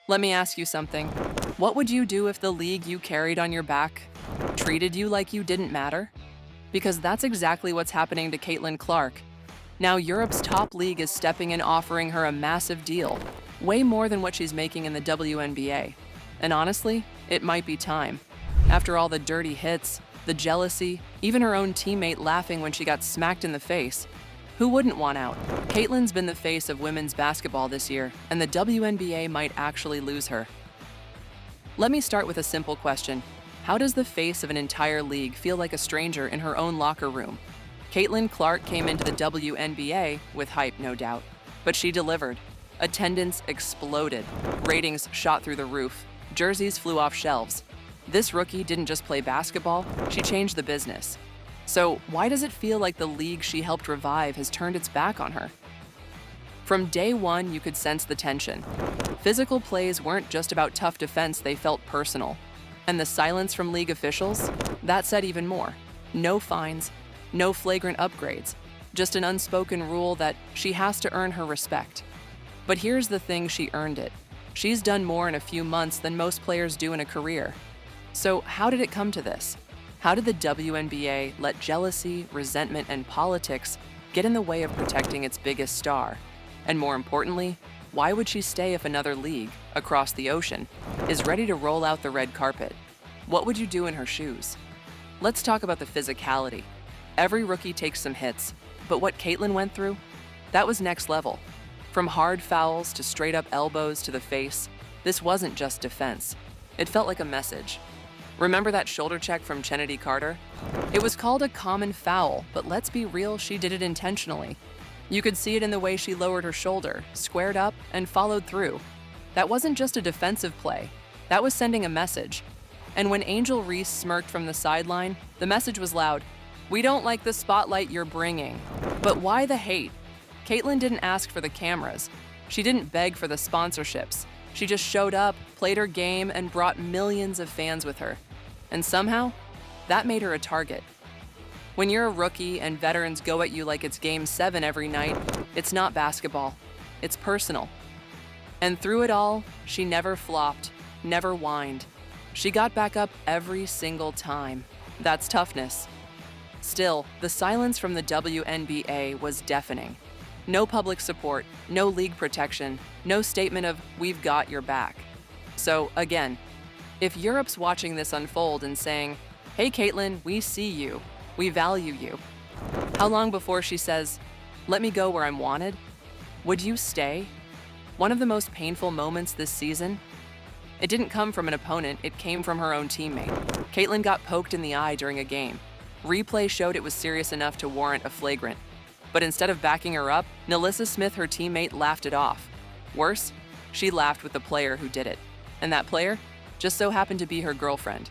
Let me ask you something. What would you do if the league you carried on your back treated you like you didn't matter? Because that's exactly what's happening to Caitlin Clark. Now Europe's top league is stepping in, offering her a massive deal, way more than what she's making in the WNBA. And honestly, it might be time. After all the dirty hits, the jealousy, even her own teammate laughing when she got smacked in the face, who wouldn't want out? Caitlin's been the face of women's basketball this year, and the WNBA might actually lose her. Let me start with a simple question. How does the face of an entire league feel like a stranger in her own locker room? Caitlin Clark came into the WNBA with hype, no doubt, but she delivered. Attendance exploded, ratings shot through the roof, jerseys flew off shelves. This rookie didn't just play basketball, she changed the business. So why does it feel like the league she helped revive has turned its back on her? From day one, you could sense the tension. Physical plays weren't just about tough defense, they felt personal. And the silence from league officials? That said even more. No fines, no flagrant upgrades, just an unspoken rule that she has to earn her respect. But here's the thing, she earned it. She's done more in a few months than most players do in a career. So how did it come to this? How did the WNBA let jealousy, resentment, and politics get in the way of protecting its biggest star? And more importantly, why would she stay if another league, across the ocean, is ready to roll out the red carpet? What would you do in her shoes? Let's talk about the physicality. Every rookie takes some hits, but what Caitlin went through? That was next level. From hard fouls to straight-up elbows to the face, this wasn't just defense. It felt like a message. Remember that shoulder check from Chennedy Carter? It was called a common foul, but let's be real, she did it intentionally. You could see it in the way she lowered her shoulder, squared up, and followed through. That wasn't just a defensive play. That was sending a message. And when Angel Reese smirked from the sideline, the message was loud. We don't like the spotlight you're bringing. But why the hate? Caitlin didn't ask for the cameras. She didn't beg for the sponsorships. She just showed up, played her game, and brought millions of fans with her. And somehow, that made her a target. When you're a rookie and veterans go at you like it's Game 7 every night, it's not basketball. It's personal. And through it all, she never flopped, never whined. She got back up every single time. That's toughness. Still, the silence from the WNBA was deafening. No public support, no league protection, no statement of, we've got your back. So again, if Europe's watching this unfold and saying, hey Caitlin, we see you, we value you, how long before she says, let me go where I'm wanted? Would you stay? One of the most painful moments this season? It didn't come from an opponent, it came from her own teammate. Caitlin got poked in the eye during a game. Replay showed it was serious enough to warrant a flagrant. But instead of backing her up, Nalissa Smith, her teammate, laughed it off. Worse, she laughed with the player who did it. And that player just so happened to be her girlfriend.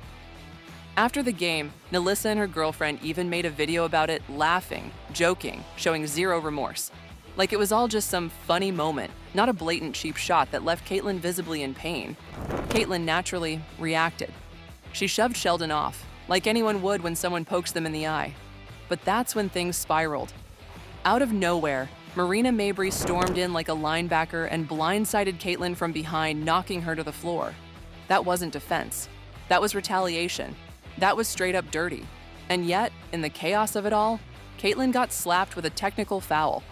After the game, Nalissa and her girlfriend even made a video about it, laughing, joking, showing zero remorse. Like it was all just some funny moment, not a blatant cheap shot that left Caitlin visibly in pain. Caitlin naturally reacted. She shoved Sheldon off, like anyone would when someone pokes them in the eye. But that's when things spiraled. Out of nowhere, Marina Mabrey stormed in like a linebacker and blindsided Caitlin from behind, knocking her to the floor. That wasn't defense. That was retaliation. That was straight up dirty. And yet, in the chaos of it all, Caitlin got slapped with a technical foul.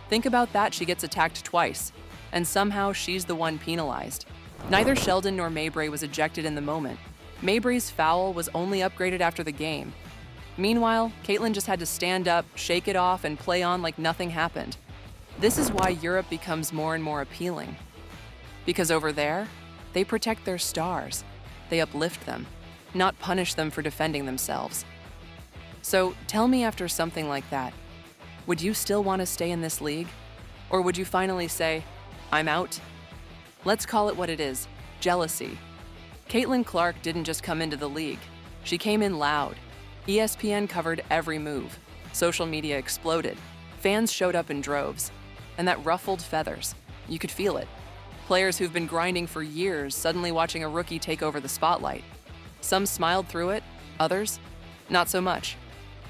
Think about that, she gets attacked twice, and somehow she's the one penalized. Neither Sheldon nor Mabrey was ejected in the moment. Mabrey's foul was only upgraded after the game. Meanwhile, Caitlin just had to stand up, shake it off, and play on like nothing happened. This is why Europe becomes more and more appealing. Because over there, they protect their stars. They uplift them, not punish them for defending themselves. So tell me, after something like that, would you still want to stay in this league? Or would you finally say, I'm out? Let's call it what it is, jealousy. Caitlin Clark didn't just come into the league. She came in loud. ESPN covered every move. Social media exploded. Fans showed up in droves. And that ruffled feathers. You could feel it. Players who've been grinding for years suddenly watching a rookie take over the spotlight. Some smiled through it, others, not so much.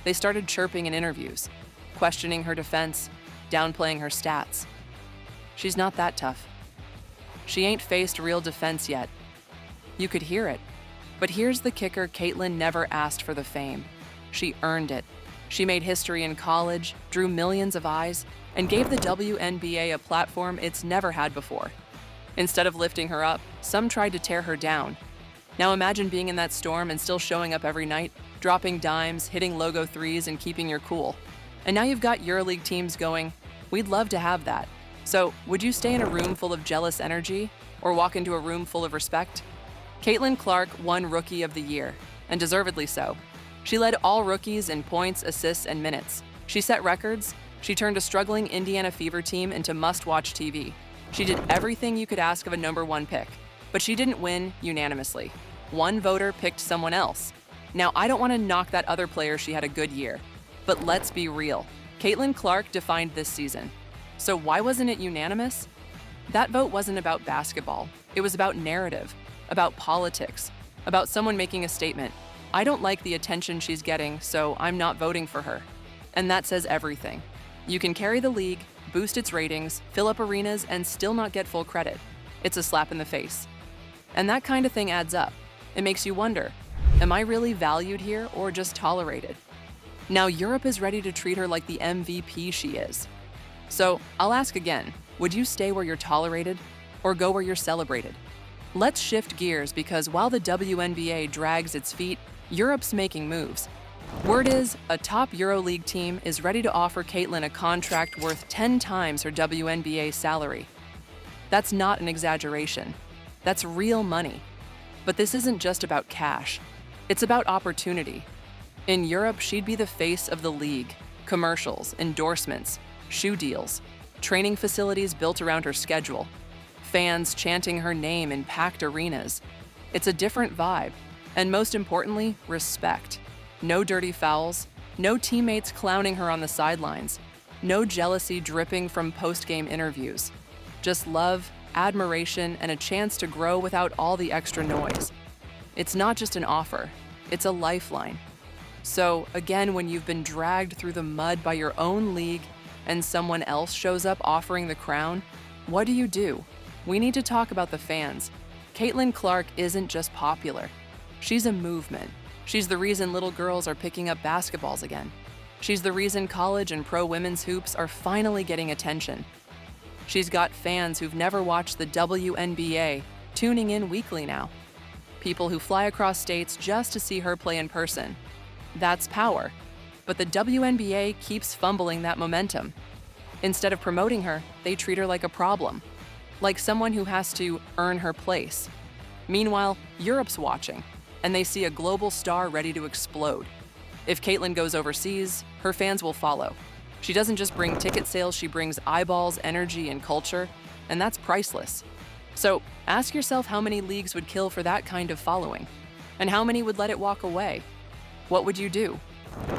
They started chirping in interviews, questioning her defense, downplaying her stats. She's not that tough. She ain't faced real defense yet. You could hear it. But here's the kicker: Caitlin never asked for the fame. She earned it. She made history in college, drew millions of eyes, and gave the WNBA a platform it's never had before. Instead of lifting her up, some tried to tear her down. Now imagine being in that storm and still showing up every night, dropping dimes, hitting logo threes, and keeping your cool. And now you've got EuroLeague teams going, we'd love to have that. So, would you stay in a room full of jealous energy or walk into a room full of respect? Caitlin Clark won Rookie of the Year, and deservedly so. She led all rookies in points, assists, and minutes. She set records. She turned a struggling Indiana Fever team into must-watch TV. She did everything you could ask of a #1 pick, but she didn't win unanimously. One voter picked someone else. Now, I don't want to knock that other player, she had a good year. But let's be real. Caitlin Clark defined this season. So why wasn't it unanimous? That vote wasn't about basketball. It was about narrative, about politics, about someone making a statement. I don't like the attention she's getting, so I'm not voting for her. And that says everything. You can carry the league, boost its ratings, fill up arenas, and still not get full credit. It's a slap in the face. And that kind of thing adds up. It makes you wonder, am I really valued here or just tolerated? Now Europe is ready to treat her like the MVP she is. So I'll ask again, would you stay where you're tolerated or go where you're celebrated? Let's shift gears, because while the WNBA drags its feet, Europe's making moves. Word is, a top EuroLeague team is ready to offer Caitlin a contract worth 10 times her WNBA salary. That's not an exaggeration. That's real money. But this isn't just about cash. It's about opportunity. In Europe, she'd be the face of the league. Commercials, endorsements, shoe deals, training facilities built around her schedule, fans chanting her name in packed arenas. It's a different vibe, and most importantly, respect. No dirty fouls, no teammates clowning her on the sidelines, no jealousy dripping from post-game interviews. Just love, admiration, and a chance to grow without all the extra noise. It's not just an offer, it's a lifeline. So, again, when you've been dragged through the mud by your own league and someone else shows up offering the crown, what do? We need to talk about the fans. Caitlin Clark isn't just popular. She's a movement. She's the reason little girls are picking up basketballs again. She's the reason college and pro women's hoops are finally getting attention. She's got fans who've never watched the WNBA tuning in weekly now. People who fly across states just to see her play in person. That's power. But the WNBA keeps fumbling that momentum. Instead of promoting her, they treat her like a problem, like someone who has to earn her place. Meanwhile, Europe's watching, and they see a global star ready to explode. If Caitlin goes overseas, her fans will follow. She doesn't just bring ticket sales, she brings eyeballs, energy, and culture, and that's priceless. So ask yourself how many leagues would kill for that kind of following, and how many would let it walk away? What would you do?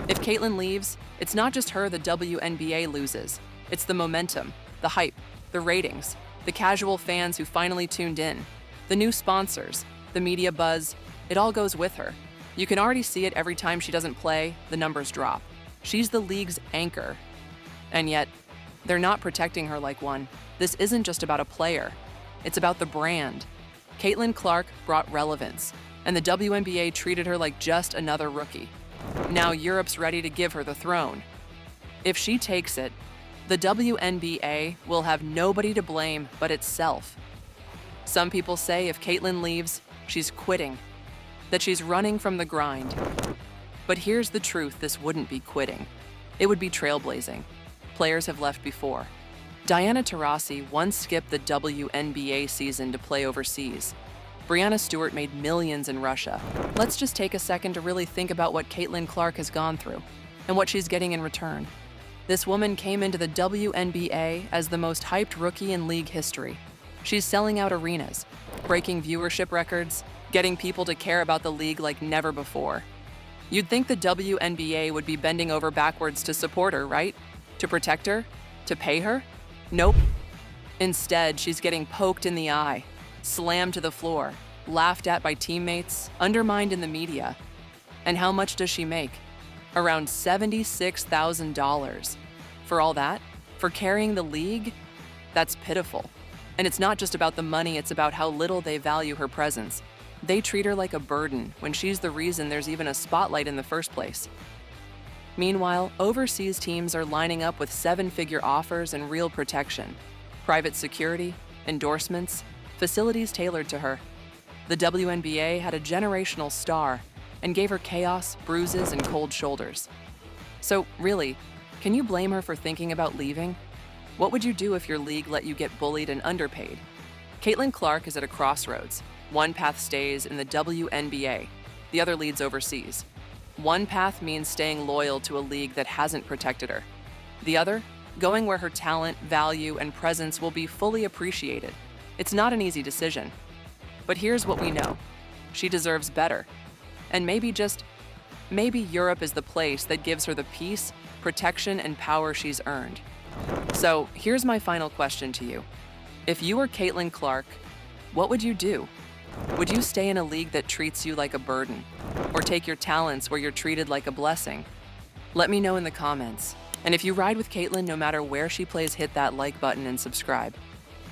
If Caitlin leaves, it's not just her the WNBA loses. It's the momentum, the hype, the ratings, the casual fans who finally tuned in, the new sponsors, the media buzz. It all goes with her. You can already see it every time she doesn't play, the numbers drop. She's the league's anchor. And yet, they're not protecting her like one. This isn't just about a player. It's about the brand. Caitlin Clark brought relevance, and the WNBA treated her like just another rookie. Now Europe's ready to give her the throne. If she takes it, the WNBA will have nobody to blame but itself. Some people say if Caitlin leaves, she's quitting, that she's running from the grind. But here's the truth: this wouldn't be quitting. It would be trailblazing. Players have left before. Diana Taurasi once skipped the WNBA season to play overseas. Breanna Stewart made millions in Russia. Let's just take a second to really think about what Caitlin Clark has gone through and what she's getting in return. This woman came into the WNBA as the most hyped rookie in league history. She's selling out arenas, breaking viewership records, getting people to care about the league like never before. You'd think the WNBA would be bending over backwards to support her, right? To protect her? To pay her? Nope. Instead, she's getting poked in the eye, slammed to the floor, laughed at by teammates, undermined in the media. And how much does she make? Around $76,000. For all that? For carrying the league? That's pitiful. And it's not just about the money, it's about how little they value her presence. They treat her like a burden when she's the reason there's even a spotlight in the first place. Meanwhile, overseas teams are lining up with seven-figure offers and real protection. Private security, endorsements, facilities tailored to her. The WNBA had a generational star and gave her chaos, bruises, and cold shoulders. So, really, can you blame her for thinking about leaving? What would you do if your league let you get bullied and underpaid? Caitlin Clark is at a crossroads. One path stays in the WNBA, the other leads overseas. One path means staying loyal to a league that hasn't protected her. The other, going where her talent, value, and presence will be fully appreciated. It's not an easy decision. But here's what we know. She deserves better. And maybe Europe is the place that gives her the peace, protection, and power she's earned. So here's my final question to you. If you were Caitlin Clark, what would you do? Would you stay in a league that treats you like a burden? Or take your talents where you're treated like a blessing? Let me know in the comments. And if you ride with Caitlin, no matter where she plays, hit that like button and subscribe.